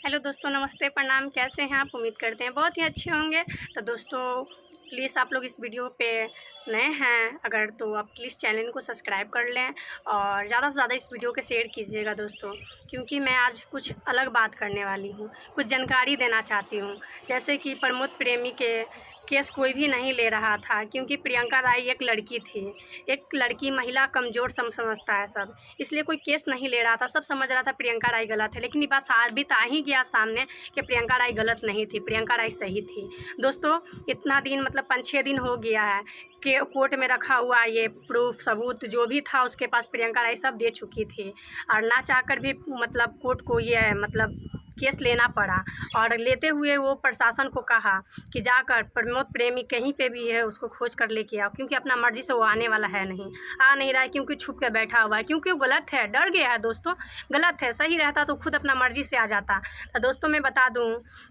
Hello दोस्तों, नमस्ते, प्रणाम। कैसे हैं आप? उम्मीद करते हैं बहुत ही अच्छे होंगे। तो दोस्तों प्लीज़ आप लोग इस वीडियो पे नए हैं अगर, तो आप प्लीज़ चैनल को सब्सक्राइब कर लें और ज़्यादा से ज़्यादा इस वीडियो को शेयर कीजिएगा दोस्तों, क्योंकि मैं आज कुछ अलग बात करने वाली हूँ, कुछ जानकारी देना चाहती हूँ। जैसे कि प्रमोद प्रेमी के केस कोई भी नहीं ले रहा था, क्योंकि प्रियंका राय एक लड़की थी, एक लड़की महिला कमज़ोर समझता है सब, इसलिए कोई केस नहीं ले रहा था। सब समझ रहा था प्रियंका राय गलत है, लेकिन ये बात साबित आ ही गया सामने कि प्रियंका राय गलत नहीं थी, प्रियंका राय सही थी। दोस्तों इतना दिन मतलब 5-6 दिन हो गया है कि कोर्ट में रखा हुआ ये प्रूफ सबूत जो भी था उसके पास प्रियंका राय सब दे चुकी थी, और ना चाहकर भी मतलब कोर्ट को ये मतलब केस लेना पड़ा। और लेते हुए वो प्रशासन को कहा कि जाकर प्रमोद प्रेमी कहीं पे भी है उसको खोज कर लेके आओ, क्योंकि अपना मर्जी से वो आने वाला है नहीं, आ नहीं रहा है, क्योंकि छुप के बैठा हुआ है, क्योंकि वो गलत है, डर गया है दोस्तों, गलत है। सही रहता तो खुद अपना मर्जी से आ जाता। तो दोस्तों मैं बता दूं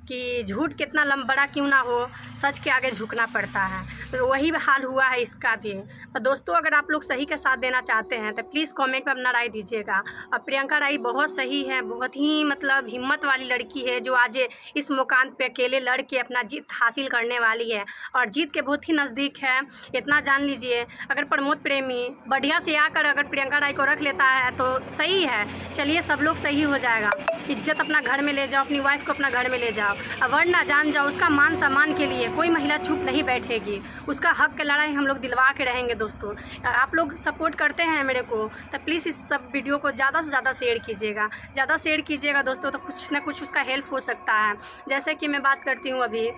कि झूठ कितना बड़ा क्यों ना हो, सच के आगे झुकना पड़ता है। तो वही हाल हुआ है इसका भी। तो दोस्तों अगर आप लोग सही का साथ देना चाहते हैं तो प्लीज़ कमेंट में अपना राय दीजिएगा। और प्रियंका राय बहुत सही है, बहुत ही मतलब हिम्मत वाली लड़की है, जो आज इस मुकाम पे अकेले लड़ के अपना जीत हासिल करने वाली है, और जीत के बहुत ही नज़दीक है। इतना जान लीजिए, अगर प्रमोद प्रेमी बढ़िया से आकर अगर प्रियंका राय को रख लेता है तो सही है, चलिए सब लोग सही हो जाएगा। इज्जत अपना घर में ले जाओ, अपनी वाइफ को अपना घर में ले जाओ, वरना जान जाओ उसका मान सम्मान के लिए कोई महिला चुप नहीं बैठेगी। उसका हक की लड़ाई हम लोग दिलवा के रहेंगे। दोस्तों आप लोग सपोर्ट करते हैं मेरे को, तो प्लीज़ इस सब वीडियो को ज़्यादा से ज़्यादा शेयर कीजिएगा, ज़्यादा शेयर कीजिएगा दोस्तों, तो कुछ ना कुछ उसका हेल्प हो सकता है। जैसे कि मैं बात करती हूँ, अभी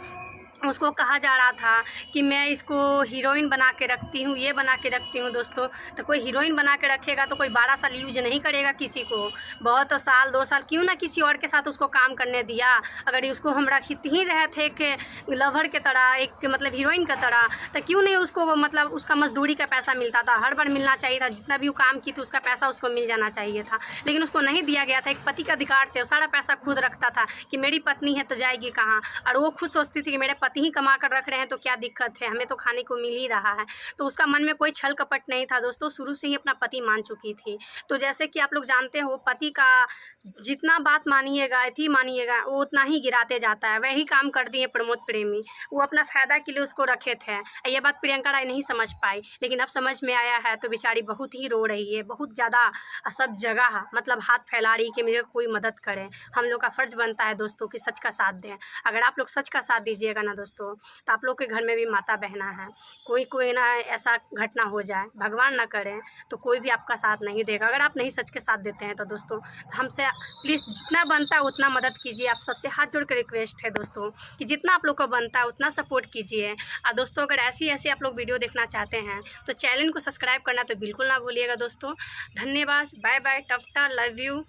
उसको कहा जा रहा था कि मैं इसको हीरोइन बना के रखती हूँ, ये बना के रखती हूँ। दोस्तों तो कोई हीरोइन बना के रखेगा तो कोई 12 साल यूज नहीं करेगा किसी को, बहुत साल 2 साल क्यों ना किसी और के साथ उसको काम करने दिया। अगर उसको हम रखते ही रहे थे कि लवर के तरह, एक मतलब हीरोइन की तरह, तो क्यों नहीं उसको मतलब उसका मजदूरी का पैसा मिलता था, हर बार मिलना चाहिए था, जितना भी वो काम की थी उसका पैसा उसको मिल जाना चाहिए था, लेकिन उसको नहीं दिया गया था। एक पति का अधिकार से वो सारा पैसा खुद रखता था कि मेरी पत्नी है तो जाएगी कहाँ, और वो खुद सोचती थी कि मेरे पति ही कमा कर रख रहे हैं तो क्या दिक्कत है, हमें तो खाने को मिल ही रहा है। तो उसका मन में कोई छल कपट नहीं था दोस्तों, शुरू से ही अपना पति मान चुकी थी। तो जैसे कि आप लोग जानते हो, पति का जितना बात मानिएगा अति मानिएगा वो उतना ही गिराते जाता है। वही काम कर दिए प्रमोद प्रेमी, वो अपना फ़ायदा के लिए उसको रखे थे। ये बात प्रियंका राय नहीं समझ पाई, लेकिन अब समझ में आया है तो बेचारी बहुत ही रो रही है, बहुत ज़्यादा सब जगह मतलब हाथ फैला रही कि मेरे कोई मदद करे। हम लोग का फ़र्ज़ बनता है दोस्तों कि सच का साथ दें। अगर आप लोग सच का साथ दीजिएगा ना दोस्तों, तो आप लोग के घर में भी माता बहना है, कोई ना ऐसा घटना हो जाए, भगवान ना करें, तो कोई भी आपका साथ नहीं देगा अगर आप नहीं सच के साथ देते हैं। तो दोस्तों हमसे प्लीज़ जितना बनता है उतना मदद कीजिए। आप सबसे हाथ जोड़ कर रिक्वेस्ट है दोस्तों कि जितना आप लोग को बनता है उतना सपोर्ट कीजिए। और दोस्तों अगर ऐसी आप लोग वीडियो देखना चाहते हैं तो चैनल को सब्सक्राइब करना तो बिल्कुल ना भूलिएगा दोस्तों। धन्यवाद, bye bye, tata, love you.